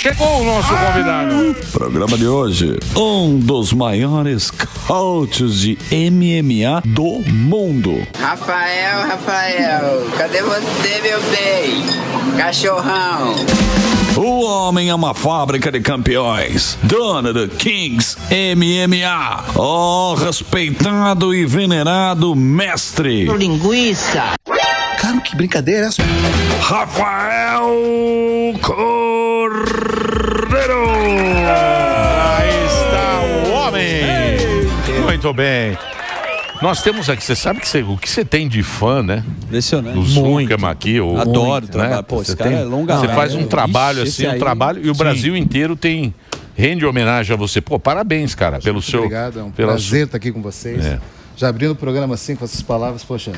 Chegou o nosso convidado. Programa de hoje, um dos maiores coaches de MMA do mundo. Rafael, cadê você, meu bem? Cachorrão. O homem é uma fábrica de campeões, dono do Kings MMA. Oh, respeitado e venerado mestre. Linguiça. Cara, que brincadeira é essa? Rafael Cordeiro. Aí está o homem. Muito bem. Nós temos aqui, você sabe que o que você tem de fã, né? Impressionante. Do Zuckerman aqui. Adoro trabalhar. Pô, esse cara é longa. Você faz um trabalho assim, trabalho, e o Brasil inteiro rende homenagem a você. Pô, parabéns, cara, pelo seu... Obrigado, é um prazer estar aqui com vocês. Já abrindo o programa assim, com essas palavras, poxa...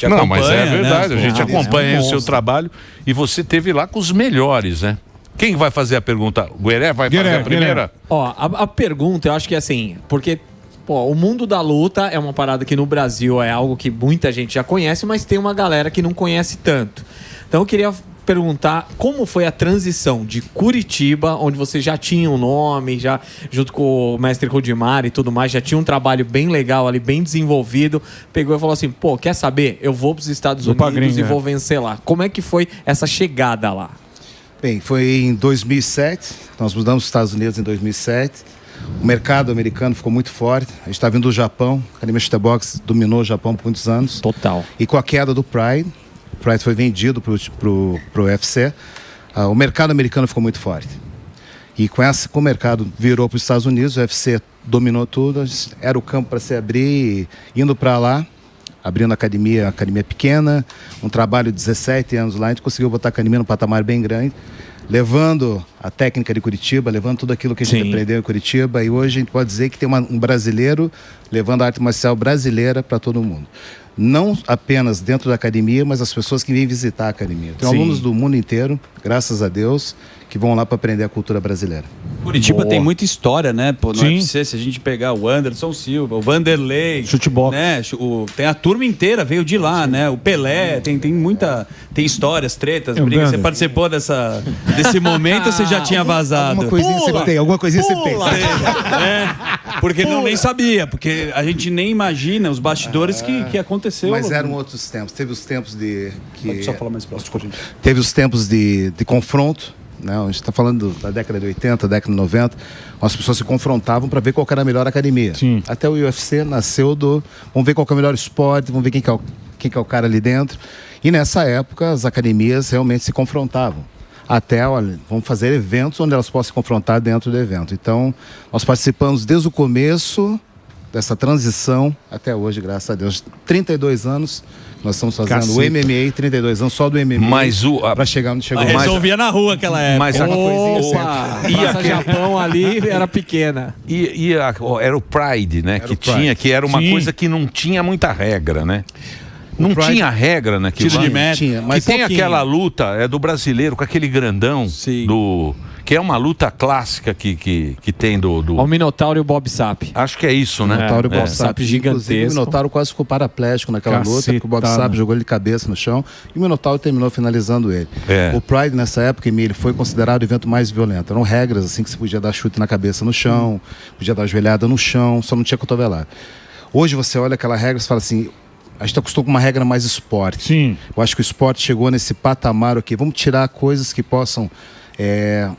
Não, mas é verdade, a gente acompanha o seu trabalho e você teve lá com os melhores, né? Quem vai fazer a pergunta? O Gueré vai fazer a primeira? Ó, a pergunta, eu acho que é assim, porque o mundo da luta é uma parada que no Brasil é algo que muita gente já conhece, mas tem uma galera que não conhece tanto. Então eu queria perguntar como foi a transição de Curitiba, onde você já tinha um nome, já junto com o mestre Rudimar e tudo mais, já tinha um trabalho bem legal ali, bem desenvolvido, pegou e falou assim, pô, quer saber? Eu vou para os Estados Unidos e vou vencer lá. Como é que foi essa chegada lá? Bem, foi em 2007, nós mudamos para os Estados Unidos em 2007, o mercado americano ficou muito forte, a gente está vindo do Japão, a Academia Chute Boxe dominou o Japão por muitos anos. Total. E com a queda do Pride, o Pride foi vendido para o UFC, o mercado americano ficou muito forte. E com o mercado virou para os Estados Unidos, o UFC dominou tudo, era o campo para se abrir, indo para lá, abrindo a academia pequena, um trabalho de 17 anos lá, a gente conseguiu botar a academia num patamar bem grande, levando a técnica de Curitiba, levando tudo aquilo que a gente aprendeu em Curitiba, e hoje a gente pode dizer que tem um brasileiro levando a arte marcial brasileira para todo mundo. Não apenas dentro da academia, mas as pessoas que vêm visitar a academia. Tem alunos do mundo inteiro, graças a Deus, que vão lá para aprender a cultura brasileira. Curitiba tem muita história, né? Pô, no UFC, se a gente pegar o Anderson Silva, o Vanderlei, Chutebox, né? Tem a turma inteira, veio de lá, né? O Pelé, tem histórias, tretas, brigas. Você participou desse momento ou você já tinha vazado? Alguma coisinha você tem. Porque nem sabia, porque a gente nem imagina os bastidores que aconteceu. Mas eram outros tempos. Teve os tempos de... Só falar mais próximo. Teve os tempos de confronto. Não, a gente está falando da década de 80, década de 90, as pessoas se confrontavam para ver qual era a melhor academia. Sim. Até o UFC nasceu vamos ver qual é o melhor esporte, vamos ver quem que é o cara ali dentro. E nessa época as academias realmente se confrontavam. Até, olha, vamos fazer eventos onde elas possam se confrontar dentro do evento. Então, nós participamos desde o começo dessa transição até hoje, graças a Deus. 32 anos... Nós estamos fazendo o MMA, 32 anos, só do MMA, para chegar onde chegou. Resolvia na rua aquela época. Mas uma coisinha sempre. Japão ali era pequena. Era o Pride, né? Que era uma coisa que não tinha muita regra, né? Não tinha regra naquilo. Tiro de meta. Que tem aquela luta do brasileiro com aquele grandão que é uma luta clássica que tem do... O Minotauro e o Bob Sapp. Acho que é isso, né? Minotauro e o Bob Sapp gigantesco. O Minotauro quase ficou paraplégico naquela luta, porque o Bob Sapp jogou ele de cabeça no chão e o Minotauro terminou finalizando ele. O Pride, nessa época, Emílio, foi considerado o evento mais violento. Eram regras, assim, que você podia dar chute na cabeça no chão, podia dar joelhada no chão, só não tinha cotovelada. Hoje você olha aquela regra e fala assim... A gente acostumou com uma regra mais esporte. Sim. Eu acho que o esporte chegou nesse patamar aqui. Vamos tirar coisas que possam...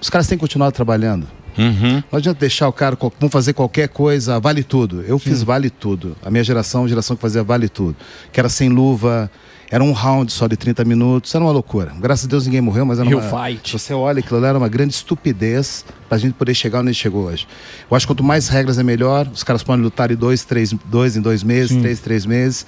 Os caras têm que continuar trabalhando. Não adianta deixar o cara... Vamos fazer qualquer coisa, vale tudo. Eu fiz vale tudo. A minha geração que fazia vale tudo. Que era sem luva, era um round só de 30 minutos. Era uma loucura. Graças a Deus ninguém morreu, mas era fight. Você olha, aquilo era uma grande estupidez pra gente poder chegar onde a gente chegou hoje. Eu acho que quanto mais regras é melhor. Os caras podem lutar em 2 em 2 meses, 3 meses.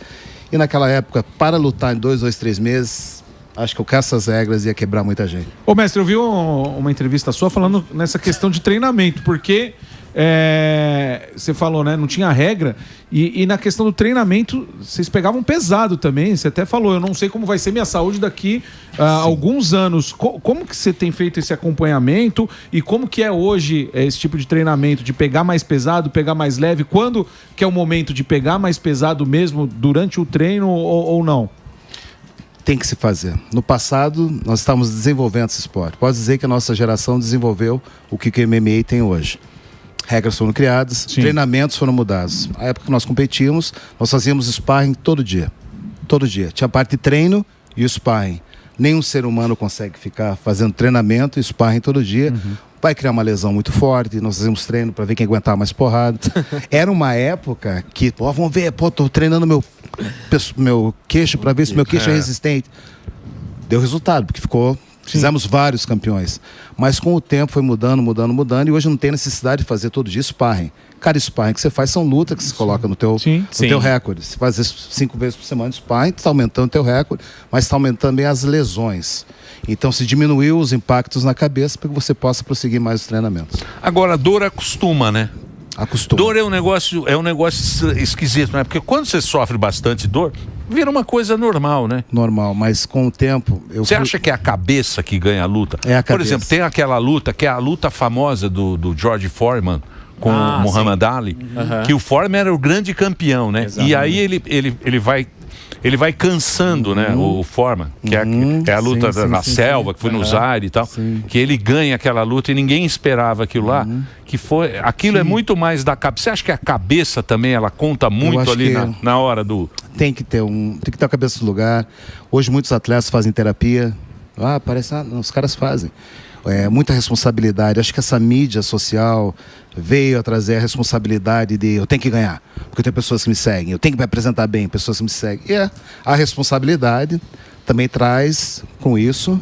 E naquela época, para lutar em 2, 3 meses... Acho que com essas regras ia quebrar muita gente. Ô, mestre, eu vi uma entrevista sua falando nessa questão de treinamento, porque você falou, né? Não tinha regra. E na questão do treinamento, vocês pegavam pesado também. Você até falou, eu não sei como vai ser minha saúde daqui a alguns anos. Como que você tem feito esse acompanhamento? E como que é hoje esse tipo de treinamento? De pegar mais pesado, pegar mais leve? Quando que é o momento de pegar mais pesado mesmo durante o treino ou não? Tem que se fazer. No passado, nós estávamos desenvolvendo esse esporte. Pode dizer que a nossa geração desenvolveu o que o MMA tem hoje. Regras foram criadas, treinamentos foram mudados. Na época que nós competíamos, nós fazíamos sparring todo dia. Todo dia. Tinha a parte de treino e o sparring. Nenhum ser humano consegue ficar fazendo treinamento e sparring todo dia. Vai criar uma lesão muito forte. Nós fazíamos treino para ver quem aguentava mais porrada. Era uma época que, vamos ver, tô treinando meu queixo para ver se meu queixo é resistente. Deu resultado, porque fizemos vários campeões. Mas com o tempo foi mudando. E hoje não tem necessidade de fazer todo dia sparring. Cada sparring que você faz são lutas que você coloca no teu recorde. Se faz 5 vezes por semana de sparring, está aumentando o teu recorde, mas está aumentando também as lesões. Então se diminuiu os impactos na cabeça para que você possa prosseguir mais os treinamentos. Agora, dor acostuma, né? Acostuma. Dor é um negócio esquisito, né? Porque quando você sofre bastante dor, vira uma coisa normal, né? Normal, mas com o tempo... Você acha que é a cabeça que ganha a luta? É a cabeça. Por exemplo, tem aquela luta, que é a luta famosa do George Foreman com o Muhammad Ali, que o Foreman era o grande campeão, né? Exatamente. E aí ele vai cansando, né? O Foreman, que é a luta na selva, que foi no Zaire e tal, que ele ganha aquela luta e ninguém esperava aquilo lá, aquilo é muito mais da cabeça. Você acha que a cabeça também, ela conta muito ali na hora do... Tem que ter a cabeça no lugar. Hoje muitos atletas fazem terapia. Os caras fazem. Muita responsabilidade. Acho que essa mídia social veio a trazer a responsabilidade de eu tenho que ganhar, porque eu tenho pessoas que me seguem, eu tenho que me apresentar bem, pessoas que me seguem. E a responsabilidade também traz com isso,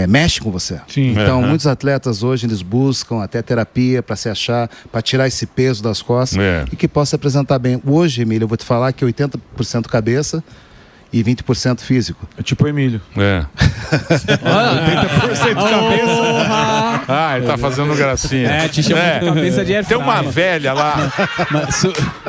mexe com você. Então muitos atletas hoje eles buscam até terapia para se achar, para tirar esse peso das costas e que possa se apresentar bem. Hoje, Emílio, eu vou te falar que 80% cabeça e 20% físico. É tipo o Emílio. 80% cabeça. Ele tá fazendo gracinha. Te chamou de cabeça de Tem uma velha lá.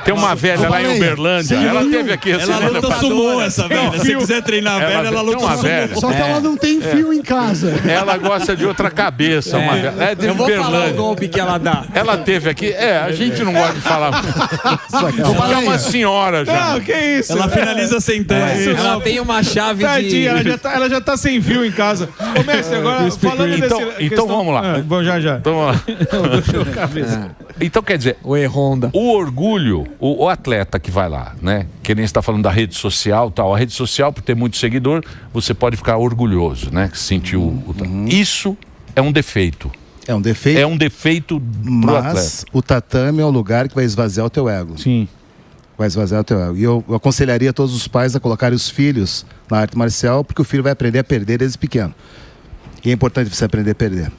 Tem uma velha lá em Uberlândia. Ela teve aqui. Ela luta sumô, essa velha. Se quiser treinar a velha, ela luta sumô. Só que ela não tem fio em casa. Ela gosta de outra cabeça. Uma velha. Eu vou falar o golpe que ela dá. Ela teve aqui. A gente não gosta de falar. Porque é uma senhora já. Não, que isso? Ela finaliza sentando. Ela tem uma chave Tadinha, ela já tá sem fio em casa. Ô, mestre, agora falando então vamos lá. Bom, já. Então, vamos lá. Então, quer dizer, o orgulho, o atleta que vai lá, né? Que nem está falando da rede social e tal. A rede social, por ter muito seguidor, você pode ficar orgulhoso, né? Que sentiu Isso é um defeito. É um defeito. É um defeito pro atleta. Mas o tatame é o lugar que vai esvaziar o teu ego. Sim. Vai esvaziar o teu ego. E eu aconselharia todos os pais a colocarem os filhos na arte marcial, porque o filho vai aprender a perder desde pequeno. E é importante você aprender a perder.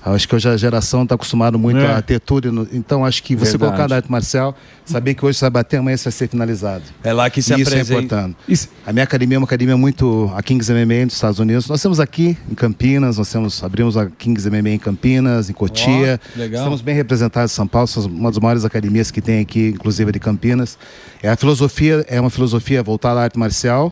Acho que hoje a geração está acostumada muito a ter tudo. Então acho que você colocar na arte marcial, saber que hoje você vai bater, amanhã você vai ser finalizado. É lá que se apresenta. Isso é importante. A minha academia é uma academia muito... A Kings MMA nos Estados Unidos. Nós temos aqui em Campinas, abrimos a Kings MMA em Campinas, em Cotia. Legal. Estamos bem representados em São Paulo, somos uma das maiores academias que tem aqui, inclusive de Campinas. A filosofia é uma filosofia voltada à arte marcial,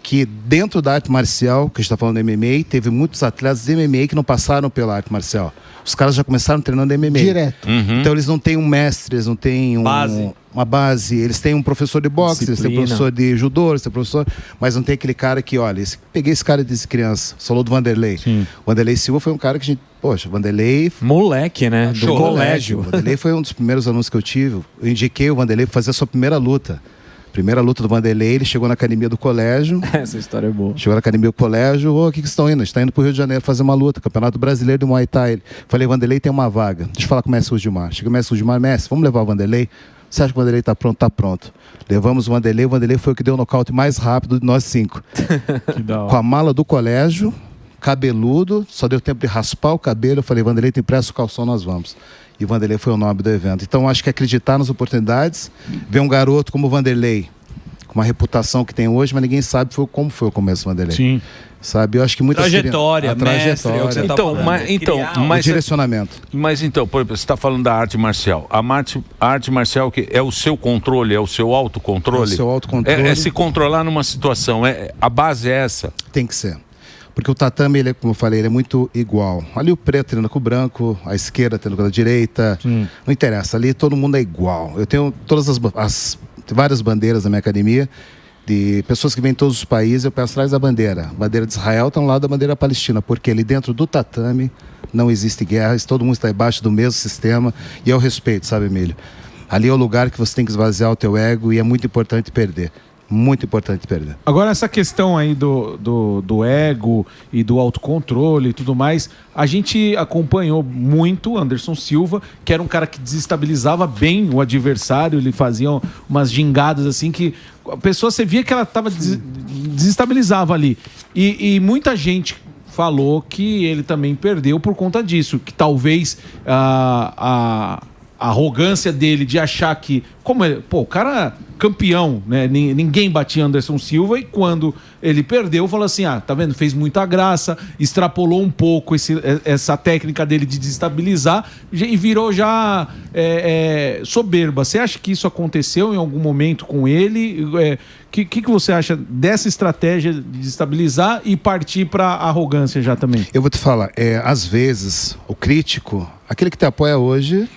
que dentro da arte marcial, que a gente está falando de MMA, teve muitos atletas de MMA que não passaram pela arte marcial. Os caras já começaram treinando MMA. Direto. Então eles não têm um mestre, eles não têm uma base. Eles têm um professor de boxe, eles têm um professor de judô, eles têm um professor, mas não tem aquele cara que, olha, peguei esse cara desde criança, falou do Vanderlei. O Vanderlei Silva foi um cara que a gente, Vanderlei... Moleque, né? Do colégio. O Vanderlei foi um dos primeiros alunos que eu tive. Eu indiquei o Vanderlei para fazer a sua primeira luta. Primeira luta do Vanderlei, ele chegou na academia do colégio. Essa história é boa. Chegou na academia do colégio, o que vocês estão indo? A gente está indo para o Rio de Janeiro fazer uma luta, Campeonato Brasileiro de Muay Thai. Falei, Vanderlei tem uma vaga. Deixa eu falar com o mestre Rudimar. Chega o mestre Rudimar, mestre, vamos levar o Vanderlei? Você acha que o Vanderlei está pronto? Está pronto. Levamos o Vanderlei foi o que deu o nocaute mais rápido de nós 5. Com a mala do colégio, cabeludo, só deu tempo de raspar o cabelo. Eu falei, Vanderlei, tem pressa, o calção, nós vamos. E o Vanderlei foi o nome do evento. Então, acho que acreditar nas oportunidades, ver um garoto como o Vanderlei, uma reputação que tem hoje, mas ninguém sabe como foi o começo do Vanderlei. Sim. Sabe, eu acho que muita trajetória, trajetória. Mas direcionamento. Mas então, por exemplo, você está falando da arte marcial. A arte marcial que é o seu controle, é o seu autocontrole? É o seu autocontrole. É se controlar numa situação. A base é essa? Tem que ser. Porque o tatame, ele, como eu falei, ele é muito igual. Ali o preto treina com o branco, a esquerda treina com a direita. Não interessa, ali todo mundo é igual. Eu tenho todas várias bandeiras na minha academia. de pessoas que vêm de todos os países, eu peço atrás da bandeira. A bandeira de Israel está ao lado da bandeira palestina, porque ali dentro do tatame não existe guerra, todo mundo está debaixo do mesmo sistema e é o respeito, sabe, Emílio? Ali é o lugar que você tem que esvaziar o teu ego e é muito importante perder. Muito importante perder. Agora, essa questão aí do ego e do autocontrole e tudo mais, a gente acompanhou muito o Anderson Silva, que era um cara que desestabilizava bem o adversário, ele fazia umas gingadas assim que a pessoa, você via que ela tava desestabilizava ali. E muita gente falou que ele também perdeu por conta disso, que talvez a arrogância dele de achar que, como ele, o cara campeão, né? Ninguém batia Anderson Silva, e quando ele perdeu, falou assim: tá vendo? Fez muita graça, extrapolou um pouco essa técnica dele de desestabilizar e virou já soberba. Você acha que isso aconteceu em algum momento com ele? Que você acha dessa estratégia de desestabilizar e partir para arrogância já também? Eu vou te falar, às vezes, o crítico, aquele que te apoia hoje,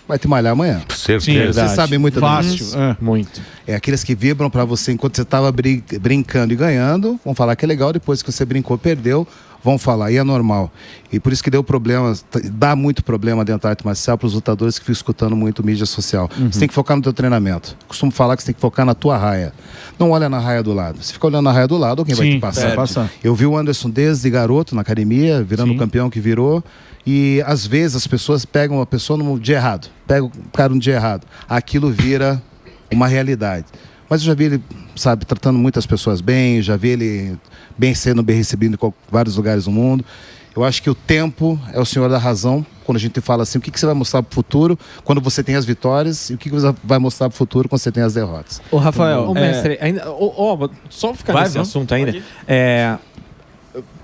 vai te malhar amanhã. Certeza. Você sabe muito disso. Muito. É aqueles que vibram pra você enquanto você estava brincando e ganhando, vão falar que é legal, depois que você brincou, perdeu, vão falar, e é normal. E por isso que deu problema, dá muito problema dentro da arte marcial para os lutadores que ficam escutando muito mídia social. Você tem que focar no teu treinamento. Costumo falar que você tem que focar na tua raia. Não olha na raia do lado. Se ficar olhando na raia do lado, alguém vai te passar. Eu vi o Anderson desde garoto na academia, virando o campeão que virou. E às vezes as pessoas pegam a pessoa no dia errado, pegam o cara no dia errado. Aquilo vira uma realidade. Mas eu já vi ele, sabe, tratando muitas pessoas bem, já vi ele sendo bem recebido em vários lugares do mundo. Eu acho que o tempo é o senhor da razão quando a gente fala assim, o que você vai mostrar para o futuro quando você tem as vitórias e o que você vai mostrar para o futuro quando você tem as derrotas. Ô, Rafael, mestre, ainda, só ficar nesse assunto ainda.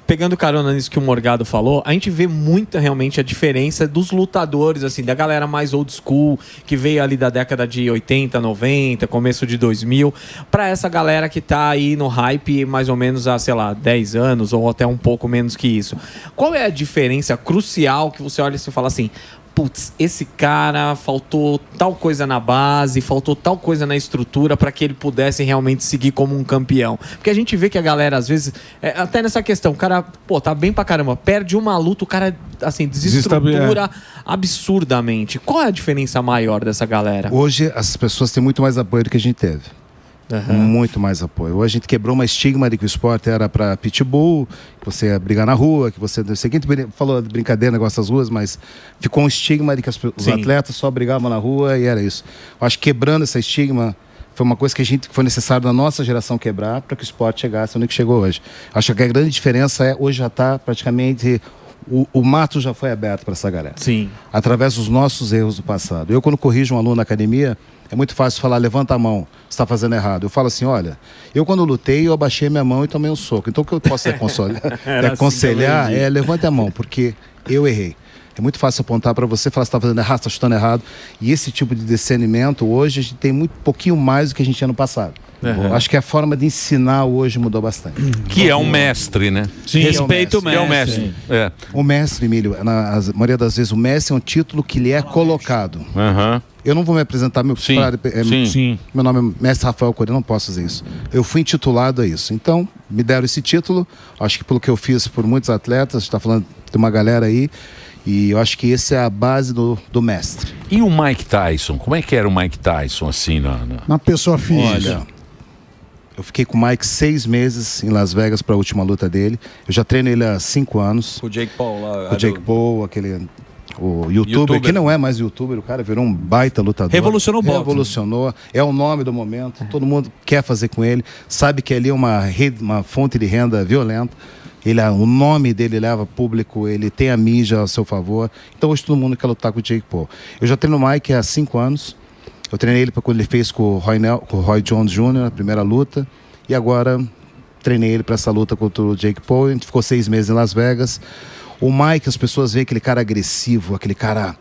Pegando carona nisso que o Morgado falou, a gente vê muito realmente a diferença dos lutadores, assim, da galera mais old school, que veio ali da década de 80, 90, começo de 2000, pra essa galera que tá aí no hype mais ou menos há, sei lá, 10 anos ou até um pouco menos que isso. Qual é a diferença crucial que você olha e você fala assim: putz, esse cara faltou tal coisa na base, faltou tal coisa na estrutura para que ele pudesse realmente seguir como um campeão? Porque a gente vê que a galera, às vezes, até nessa questão, o cara, tá bem pra caramba, perde uma luta, o cara, assim, desestrutura absurdamente. Qual é a diferença maior dessa galera? Hoje, as pessoas têm muito mais apoio do que a gente teve. Muito mais apoio. Hoje a gente quebrou uma estigma de que o esporte era para pitbull, que você ia brigar na rua, que você... Você falou de brincadeira, negócio das ruas, mas ficou um estigma de que os atletas só brigavam na rua e era isso. Eu acho que quebrando esse estigma foi uma coisa que foi necessário na nossa geração quebrar para que o esporte chegasse onde que chegou hoje. Eu acho que a grande diferença hoje já está praticamente... O mato já foi aberto para essa galera. Sim. Através dos nossos erros do passado. Eu, quando corrijo um aluno na academia, é muito fácil falar: levanta a mão, você está fazendo errado. Eu falo assim: olha, eu quando lutei, eu abaixei minha mão e tomei um soco. Então o que eu posso aconselhar é: levante a mão, porque eu errei. É muito fácil apontar para você, falar: você está fazendo errado, você está chutando errado. E esse tipo de discernimento, hoje, a gente tem muito pouquinho mais do que a gente tinha no passado. Acho que a forma de ensinar hoje mudou bastante. Que é um mestre, né? Sim, respeito o mestre. É o mestre. O mestre, Emílio, na maioria das vezes, o mestre é um título que lhe é colocado. Eu não vou me apresentar, meu nome é Mestre Rafael Corrêa, não posso fazer isso. Eu fui intitulado a isso. Então, me deram esse título, acho que pelo que eu fiz por muitos atletas, a gente está falando de uma galera aí, e eu acho que essa é a base do mestre. E o Mike Tyson? Como é que era o Mike Tyson, assim, na pessoa física? Olha, eu fiquei com o Mike 6 meses em Las Vegas para a última luta dele. Eu já treino ele há 5 anos. O Jake Paul lá. O Jake Paul, o YouTuber, que não é mais YouTuber, o cara virou um baita lutador. Revolucionou o boxe. Revolucionou, é o nome do momento, todo mundo quer fazer com ele, sabe que ali é uma fonte de renda violenta. O nome dele leva público, ele tem a mídia a seu favor. Então hoje todo mundo quer lutar com o Jake Paul. Eu já treino o Mike há 5 anos. Eu treinei ele quando ele fez com o Roy Jones Jr., a primeira luta. E agora treinei ele para essa luta contra o Jake Paul. A gente ficou 6 meses em Las Vegas. O Mike, as pessoas veem aquele cara agressivo, aquele cara,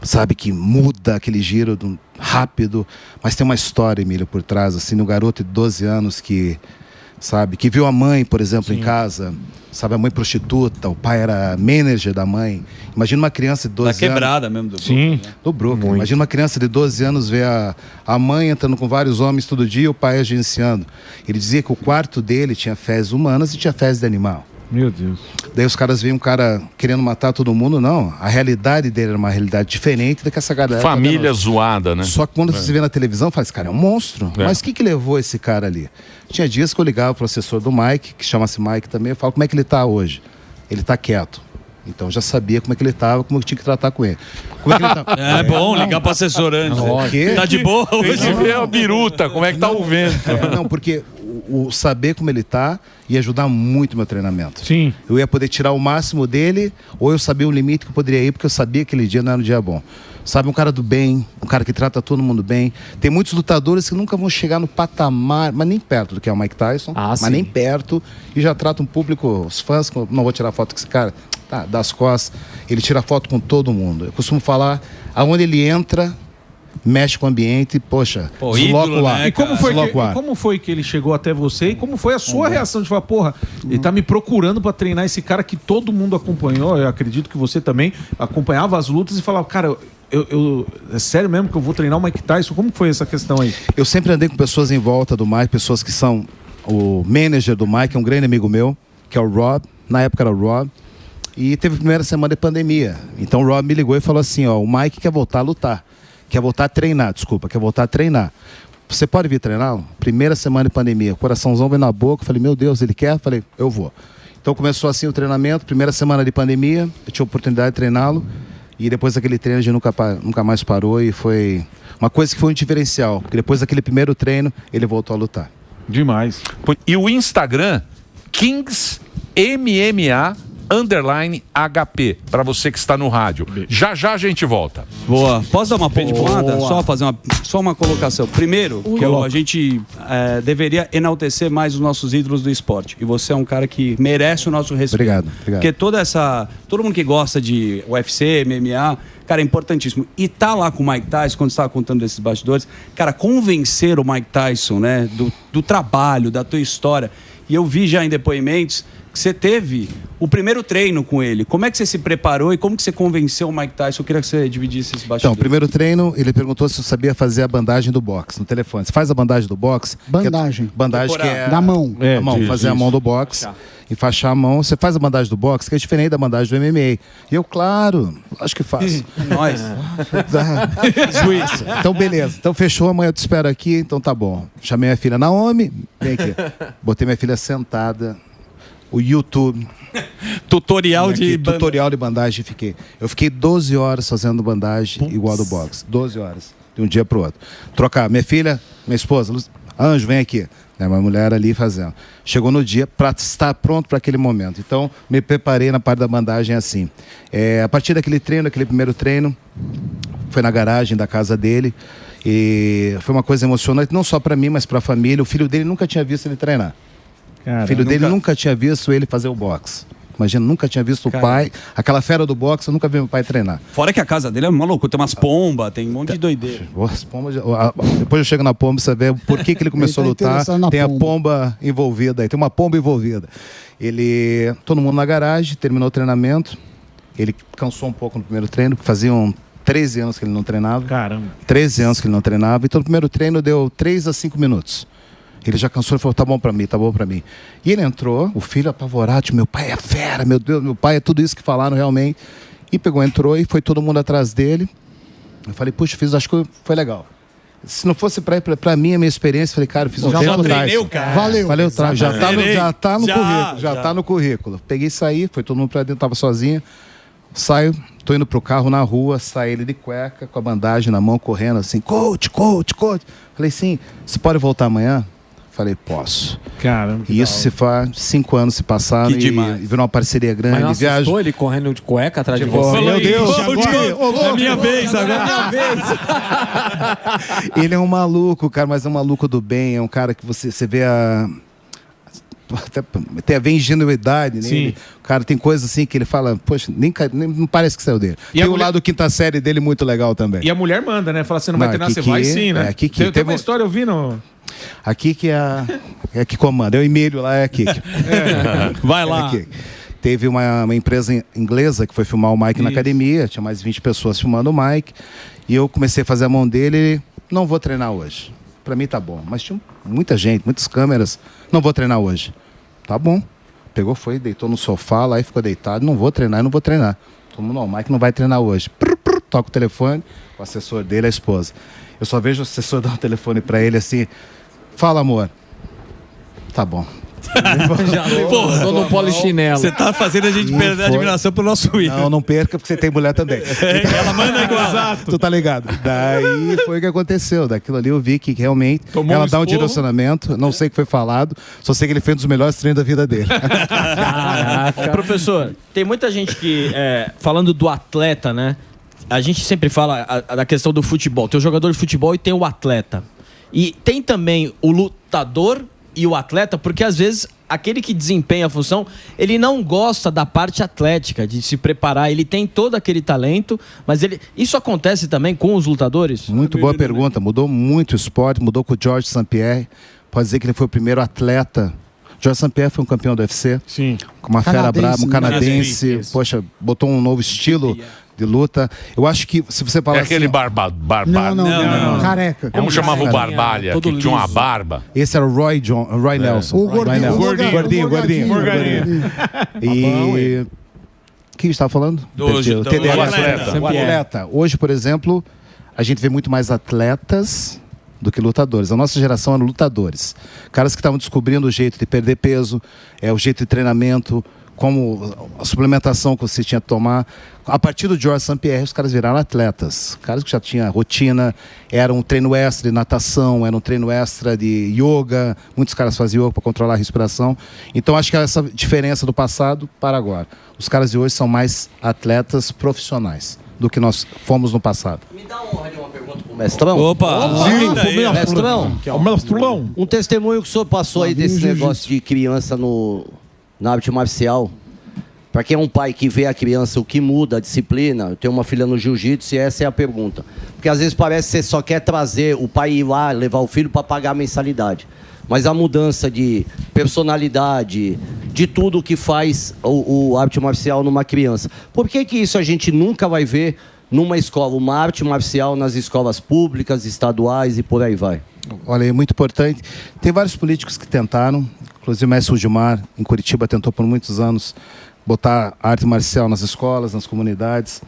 sabe, que muda aquele giro rápido. Mas tem uma história, Emílio, por trás, assim, um garoto de 12 anos que sabe? Que viu a mãe, por exemplo, em casa, sabe? A mãe prostituta, o pai era manager da mãe. Imagina uma criança de 12 anos... Da quebrada mesmo do Sim. Brooklyn, né? Do Brooklyn. Imagina uma criança de 12 anos ver a mãe entrando com vários homens todo dia e o pai agenciando. Ele dizia que o quarto dele tinha fezes humanas e tinha fezes de animal. Meu Deus. Daí os caras veem um cara querendo matar todo mundo. Não, a realidade dele era uma realidade diferente da que essa galera... Família zoada, né? Só que quando você vê na televisão, fala, esse cara é um monstro. Mas o que levou esse cara ali? Tinha dias que eu ligava pro assessor do Mike, que chama-se Mike também, eu falo, como é que ele tá hoje? Ele tá quieto. Então eu já sabia como é que ele tava, como eu tinha que tratar com ele. Como é que ele tá? É bom ligar pro assessor antes. Tá de boa hoje? Tem que ver a biruta, como é que tá o vento. Não, porque o saber como ele tá ia ajudar muito no meu treinamento. Sim. Eu ia poder tirar o máximo dele, ou eu sabia o limite que eu poderia ir, porque eu sabia que aquele dia não era um dia bom. Sabe, um cara do bem, um cara que trata todo mundo bem. Tem muitos lutadores que nunca vão chegar no patamar, mas nem perto do que é o Mike Tyson, mas nem perto, e já trata um público, os fãs, não vou tirar foto com esse cara, tá, das costas, ele tira foto com todo mundo. Eu costumo falar, aonde ele entra, mexe com o ambiente, poxa, desloca o ar. Né, e como foi que ele chegou até você e como foi a sua reação de falar, porra, ele tá me procurando pra treinar esse cara que todo mundo acompanhou, eu acredito que você também acompanhava as lutas e falava, cara, é sério mesmo que eu vou treinar o Mike Tyson? Como foi essa questão aí? Eu sempre andei com pessoas em volta do Mike, pessoas que são o manager do Mike, é um grande amigo meu, que é o Rob, na época era o Rob, e teve a primeira semana de pandemia. Então o Rob me ligou e falou assim, ó, o Mike quer voltar a lutar. Quer voltar a treinar, quer voltar a treinar. Você pode vir treinar? Primeira semana de pandemia, coraçãozão veio na boca, falei, meu Deus, ele quer? Falei, eu vou. Então começou assim o treinamento, primeira semana de pandemia, eu tive a oportunidade de treiná-lo, e depois daquele treino a gente nunca mais parou, e foi uma coisa que foi um diferencial, porque depois daquele primeiro treino, ele voltou a lutar. Demais. E o Instagram, Kings MMA _HP, para você que está no rádio. Já já a gente volta. Boa. Posso dar uma pontuada? Só fazer uma colocação. Primeiro, que a gente deveria enaltecer mais os nossos ídolos do esporte. E você é um cara que merece o nosso respeito. Obrigado. Porque todo mundo que gosta de UFC, MMA, cara, é importantíssimo. E tá lá com o Mike Tyson, quando você estava contando desses bastidores, cara, convencer o Mike Tyson, né, do trabalho, da tua história. E eu vi já em depoimentos que você teve o primeiro treino com ele. Como é que você se preparou e como que você convenceu o Mike Tyson? Eu queria que você dividisse esse bastidor. Então, o primeiro treino, ele perguntou se eu sabia fazer a bandagem do boxe no telefone. Você faz a bandagem do boxe? Bandagem. Bandagem que é... Da mão. A mão, fazer a mão do boxe. Enfaixar a mão. Você faz a bandagem do boxe, que é diferente da bandagem do MMA. E eu, claro, acho que faço. Nós. Juiz. Então, beleza. Então, fechou. Amanhã eu te espero aqui. Então, tá bom. Chamei minha filha Naomi. Vem aqui. Botei minha filha sentada. O YouTube. Tutorial de bandagem. Eu fiquei 12 horas fazendo bandagem igual do boxe. 12 horas. De um dia pro outro. Trocar. Minha filha, minha esposa, Anjo, vem aqui. Uma mulher ali fazendo. Chegou no dia para estar pronto para aquele momento. Então, me preparei na parte da bandagem assim. A partir daquele treino, aquele primeiro treino, foi na garagem da casa dele. E foi uma coisa emocionante, não só para mim, mas para a família. O filho dele nunca tinha visto ele treinar. Cara, o filho dele nunca tinha visto ele fazer o boxe. Imagina, nunca tinha visto o pai, aquela fera do boxe, eu nunca vi meu pai treinar. Fora que a casa dele é maluco, tem umas pombas, tem um monte de doideira. As pombas, depois eu chego na pomba, você vê por que ele começou a lutar. Tem a pomba envolvida aí, tem uma pomba envolvida. Todo mundo na garagem, terminou o treinamento. Ele cansou um pouco no primeiro treino, porque faziam 13 anos que ele não treinava. Caramba. 13 anos que ele não treinava. Então o primeiro treino deu 3 a 5 minutos. Ele já cansou e falou, tá bom pra mim. E ele entrou, o filho apavorado, meu pai é fera, meu Deus, meu pai é tudo isso que falaram realmente. E entrou e foi todo mundo atrás dele. Eu falei, puxa, acho que foi legal. Se não fosse pra mim, a minha experiência, falei, cara, eu fiz um tempo atrás. Valeu. Já tá no currículo. Peguei e saí, foi todo mundo pra dentro, tava sozinho. Saio, tô indo pro carro na rua, saí ele de cueca, com a bandagem na mão, correndo assim, coach. Falei, sim, você pode voltar amanhã? Falei, posso. Caramba. E isso se faz 5 anos se passaram e virou uma parceria grande. Mas não assustou ele correndo de cueca atrás de você? Meu Deus, é minha vez agora. Ele é um maluco, cara, mas é um maluco do bem. É um cara que você vê até vem ingenuidade nele. O cara tem coisas assim que ele fala, poxa, nem não parece que saiu dele. E tem o lado quinta série dele muito legal também. E a mulher manda, né? Fala, você não vai treinar, você vai sim, né? Tem uma história, eu vi no... Aqui que é que comanda. Eu e Emílio lá é aqui. Vai lá. Aqui. Teve uma empresa inglesa que foi filmar o Mike na academia, tinha mais de 20 pessoas filmando o Mike, e eu comecei a fazer a mão dele e não vou treinar hoje. Pra mim tá bom, mas tinha muita gente, muitas câmeras, não vou treinar hoje. Tá bom. Pegou, foi, deitou no sofá lá e ficou deitado, não vou treinar. Todo mundo, não, o Mike não vai treinar hoje. Toca o telefone, o assessor dele, a esposa. Eu só vejo o assessor dar o telefone pra ele assim, fala, amor. Tá bom. Tô no polichinelo. Você tá fazendo a gente perder a admiração pelo nosso ídolo. Não perca, porque você tem mulher também. Ela manda igual. Exato. Tu tá ligado? Daí foi o que aconteceu. Daquilo ali eu vi que realmente ela dá um direcionamento. Não sei o que foi falado, só sei que ele fez um dos melhores treinos da vida dele. Professor, tem muita gente que, falando do atleta, né? A gente sempre fala da questão do futebol. Tem o jogador de futebol e tem o atleta. E tem também o lutador e o atleta, porque às vezes aquele que desempenha a função, ele não gosta da parte atlética, de se preparar, ele tem todo aquele talento, mas isso acontece também com os lutadores? Muito boa pergunta, mudou muito o esporte, mudou com o George St. Pierre, pode dizer que ele foi o primeiro atleta. George St. Pierre foi um campeão do UFC, sim, uma fera brava, um canadense, poxa, botou um novo estilo de luta. Eu acho que se você falar aquele Não, careca. Como chamava o Barbalha, que tinha uma barba? Esse era o Roy Nelson. O gordinho. E o que estava falando? Do atleta. Hoje, por exemplo, a gente vê muito mais atletas do que lutadores. A nossa geração era lutadores. Caras que estavam descobrindo o jeito de perder peso, o jeito de treinamento, como a suplementação que você tinha que tomar. A partir do George St. Pierre, os caras viraram atletas. Caras que já tinham rotina, era um treino extra de natação, era um treino extra de yoga. Muitos caras faziam yoga para controlar a respiração. Então, acho que essa diferença do passado para agora. Os caras de hoje são mais atletas profissionais do que nós fomos no passado. Me dá honra de uma pergunta pro mestrão. Mestrão. Um testemunho que o senhor passou aí desse negócio de criança na arte marcial. Para quem é um pai que vê a criança, o que muda a disciplina? Eu tenho uma filha no jiu-jitsu e essa é a pergunta. Porque às vezes parece que você só quer trazer o pai ir lá, levar o filho para pagar a mensalidade. Mas a mudança de personalidade, de tudo que faz o arte marcial numa criança. Por que isso a gente nunca vai ver numa escola, uma arte marcial nas escolas públicas, estaduais e por aí vai? Olha, é muito importante. Tem vários políticos que tentaram, inclusive o mestre Gilmar, em Curitiba, tentou por muitos anos botar arte marcial nas escolas, nas comunidades.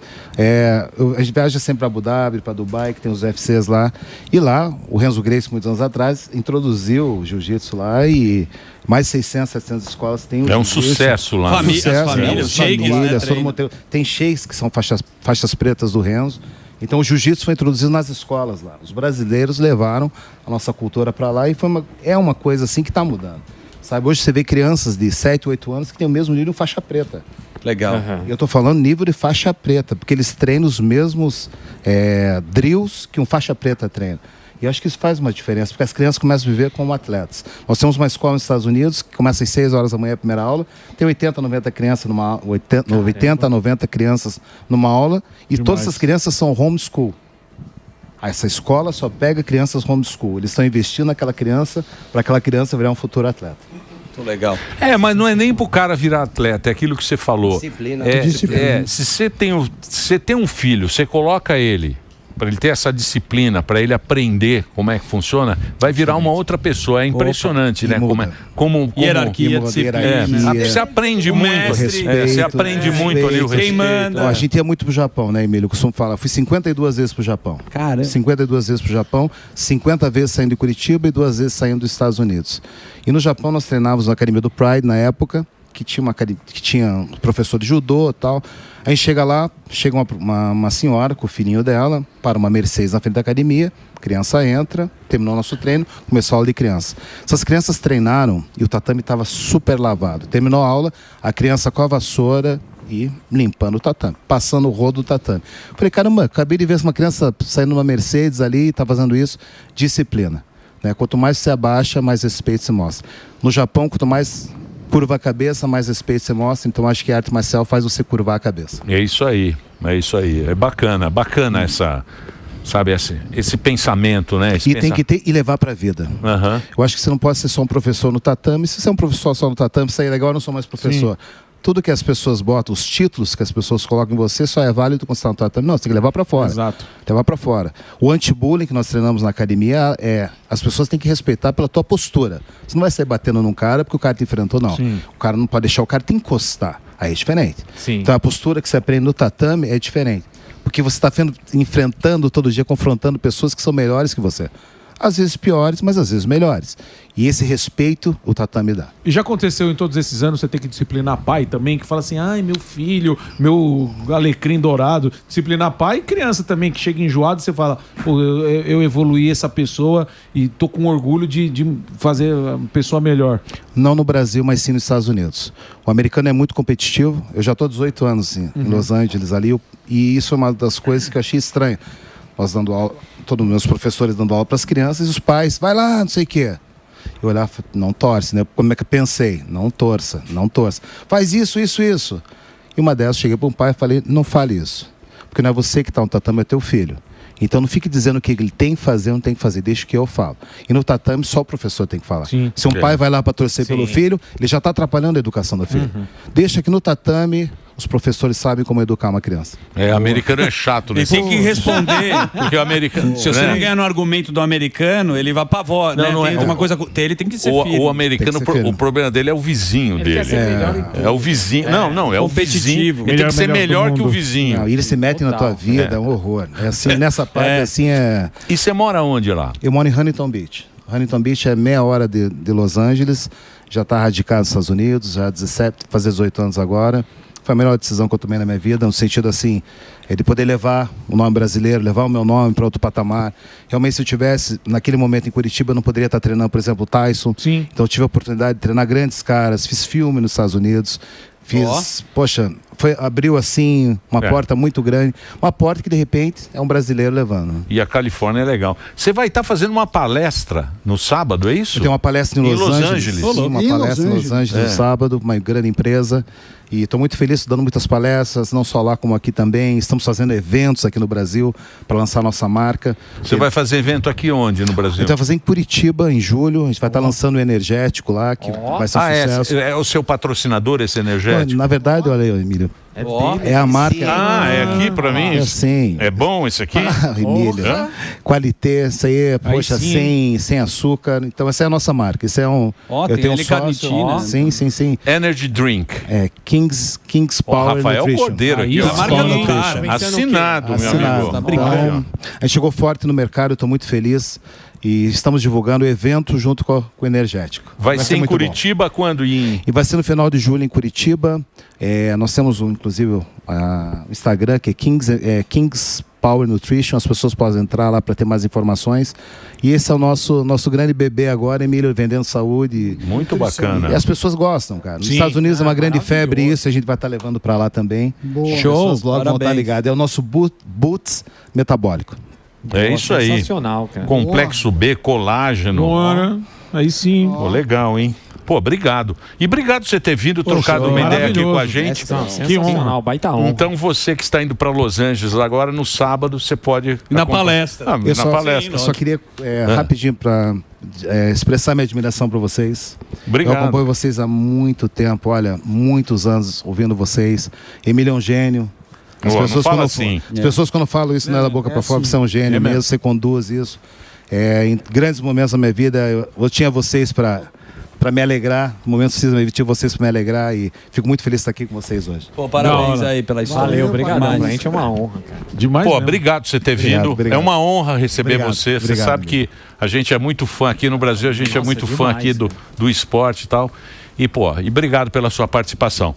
A gente viaja sempre para Abu Dhabi, para Dubai, que tem os UFCs lá. E lá, o Renzo Gracie, muitos anos atrás, introduziu o jiu-jitsu lá e mais de 600, 700 escolas tem o É um sucesso lá. Famílias, tem sheiks que são faixas pretas do Renzo. Então o jiu-jitsu foi introduzido nas escolas lá. Os brasileiros levaram a nossa cultura para lá e é uma coisa assim que está mudando. Sabe, hoje você vê crianças de 7, 8 anos que têm o mesmo nível de faixa preta. Legal. E eu estou falando nível de faixa preta, porque eles treinam os mesmos drills que um faixa preta treina. E eu acho que isso faz uma diferença, porque as crianças começam a viver como atletas. Nós temos uma escola nos Estados Unidos que começa às 6 horas da manhã a primeira aula, tem 80, 90 crianças numa aula, e todas essas crianças são homeschool. Essa escola só pega crianças homeschool. Eles estão investindo naquela criança para aquela criança virar um futuro atleta. Muito legal. Mas não é nem pro cara virar atleta, é aquilo que você falou. Disciplina. Se você tem um filho, você coloca ele para ele ter essa disciplina, para ele aprender como é que funciona, vai virar uma outra pessoa. É impressionante, né? Como hierarquia, disciplina. Você aprende muito. Você aprende muito ali o respeito. A gente ia muito pro Japão, né, Emílio? Eu costumo falar. Fui 52 vezes pro Japão. Cara. 52 vezes pro Japão, 50 vezes saindo de Curitiba e 2 vezes saindo dos Estados Unidos. E no Japão nós treinávamos na academia do Pride na época, que tinha um professor de judô e tal. A gente chega lá, chega uma senhora com o filhinho dela, para uma Mercedes na frente da academia, criança entra, terminou nosso treino, começou a aula de criança. Essas crianças treinaram e o tatame estava super lavado. Terminou a aula, a criança com a vassoura e limpando o tatame, passando o rodo do tatame. Falei, caramba, acabei de ver uma criança saindo numa Mercedes ali, está fazendo isso. Disciplina. Né? Quanto mais você abaixa, mais respeito se mostra. No Japão, quanto mais curva a cabeça, mais respeito você mostra. Então acho que a arte marcial faz você curvar a cabeça. É isso aí. É bacana Sabe, esse pensamento, né? Tem que ter e levar para a vida. Eu acho que você não pode ser só um professor no tatame. Se você é um professor só no tatame, isso aí é legal, eu não sou mais professor. Sim. Tudo que as pessoas botam, os títulos que as pessoas colocam em você, só é válido quando você está no tatame. Não, você tem que levar para fora. Exato. Levar para fora. O anti-bullying que nós treinamos na academia as pessoas têm que respeitar pela tua postura. Você não vai sair batendo num cara porque o cara te enfrentou, não. Sim. O cara não pode deixar o cara te encostar. Aí é diferente. Sim. Então a postura que você aprende no tatame é diferente. Porque você está enfrentando todo dia, confrontando pessoas que são melhores que você. Às vezes piores, mas às vezes melhores. E esse respeito o tatame dá. E já aconteceu em todos esses anos você ter que disciplinar pai também, que fala assim, ai, meu filho, meu alecrim dourado. Disciplinar pai e criança também, que chega enjoado e você fala, pô, eu evoluí essa pessoa e tô com orgulho de fazer a pessoa melhor. Não no Brasil, mas sim nos Estados Unidos. O americano é muito competitivo. Eu já estou há 18 anos em Los Angeles ali, e isso é uma das coisas que eu achei estranho. Nós dando aula, todos os meus professores dando aula para as crianças e os pais, vai lá, não sei o quê. Eu olhava, não torce, né? Como é que eu pensei? Não torça, não torça. Faz isso, isso, isso. E uma dessas, cheguei para um pai e falei, não fale isso. Porque não é você que está no tatame, é teu filho. Então não fique dizendo o que ele tem que fazer ou não tem que fazer, deixa que eu falo. E no tatame só o professor tem que falar. Sim. Se um pai vai lá para torcer pelo filho, ele já está atrapalhando a educação do filho. Deixa que no tatame os professores sabem como educar uma criança. Americano é chato, né? Ele tem que responder. Porque o americano... Se você não ganhar no argumento do americano, ele vai pra voz, né? Não é uma coisa... Ele tem que ser o americano, o problema dele é o vizinho dele. É o vizinho. Não, é o vizinho. Ele tem que ser melhor que o vizinho. Não, eles se metem na tua vida, é um horror. É assim, nessa parte, assim, é... E você mora onde lá? Eu moro em Huntington Beach. Huntington Beach é meia hora de Los Angeles. Já está radicado nos Estados Unidos, já 17, fazer 18 anos agora. Foi a melhor decisão que eu tomei na minha vida, no sentido assim, de poder levar o nome brasileiro, levar o meu nome para outro patamar. Realmente, se eu tivesse, naquele momento em Curitiba, eu não poderia estar treinando, por exemplo, o Tyson. Sim. Então eu tive a oportunidade de treinar grandes caras, fiz filme nos Estados Unidos, poxa, abriu assim uma porta muito grande, uma porta que de repente é um brasileiro levando. E a Califórnia é legal. Você vai estar fazendo uma palestra no sábado, é isso? Eu tenho uma palestra em Los Angeles. Sim, uma palestra em Los Angeles no sábado, uma grande empresa. E estou muito feliz, dando muitas palestras, não só lá como aqui também. Estamos fazendo eventos aqui no Brasil para lançar a nossa marca. Você vai fazer evento aqui onde no Brasil? A gente vai fazer em Curitiba, em julho. A gente vai estar lançando o Energético lá, que vai ser um sucesso. É o seu patrocinador esse Energético? Na verdade, olha aí, Emílio. É a marca. É aqui pra mim? Sim. É bom esse aqui? Emílio. Qualité, isso aí, poxa, sem açúcar. Então essa é a nossa marca. Isso é um. Eu tenho um sócio. Sim. Energy Drink. Kings Power Rafael Nutrition. Cordeiro aqui. A marca do cara. Assinado, meu amigo. Tá brincando. A gente chegou forte no mercado, eu estou muito feliz. E estamos divulgando o evento junto com o Energético. Vai ser em Curitiba quando? E vai ser no final de julho em Curitiba. Nós temos, inclusive, o Instagram, que é Kings Power Nutrition. As pessoas podem entrar lá para ter mais informações. E esse é o nosso grande bebê agora, Emílio, vendendo saúde. Muito bacana. E as pessoas gostam, cara. Nos Estados Unidos é uma grande febre isso, a gente vai estar levando para lá também. Boa. Show! As pessoas logo vão estar ligadas. É o nosso Boots metabólico. É isso aí. Sensacional, cara. Complexo B, colágeno. Bora. Aí sim. Pô, legal, hein? Pô, obrigado. E obrigado por você ter vindo, trocado uma ideia aqui com a gente. Que honra. Baita honra. Então você que está indo para Los Angeles agora, no sábado, você pode... Na palestra. Eu só queria rapidinho para expressar minha admiração para vocês. Obrigado. Eu acompanho vocês há muito tempo, olha, muitos anos ouvindo vocês. Emílio é um gênio. As pessoas quando falam isso não é da boca para fora, você é um gênio mesmo, você conduz isso. Em grandes momentos da minha vida, eu tinha vocês para me alegrar, no momento preciso eu tive vocês para me alegrar e fico muito feliz de estar aqui com vocês hoje. Pô, parabéns aí pela história. Valeu, obrigado. Pra gente é uma honra, cara. Demais. Pô, obrigado por você ter vindo. Obrigado. É uma honra receber você. Você sabe que a gente é muito fã aqui no Brasil, a gente é muito fã aqui do esporte e tal. E, pô, obrigado pela sua participação.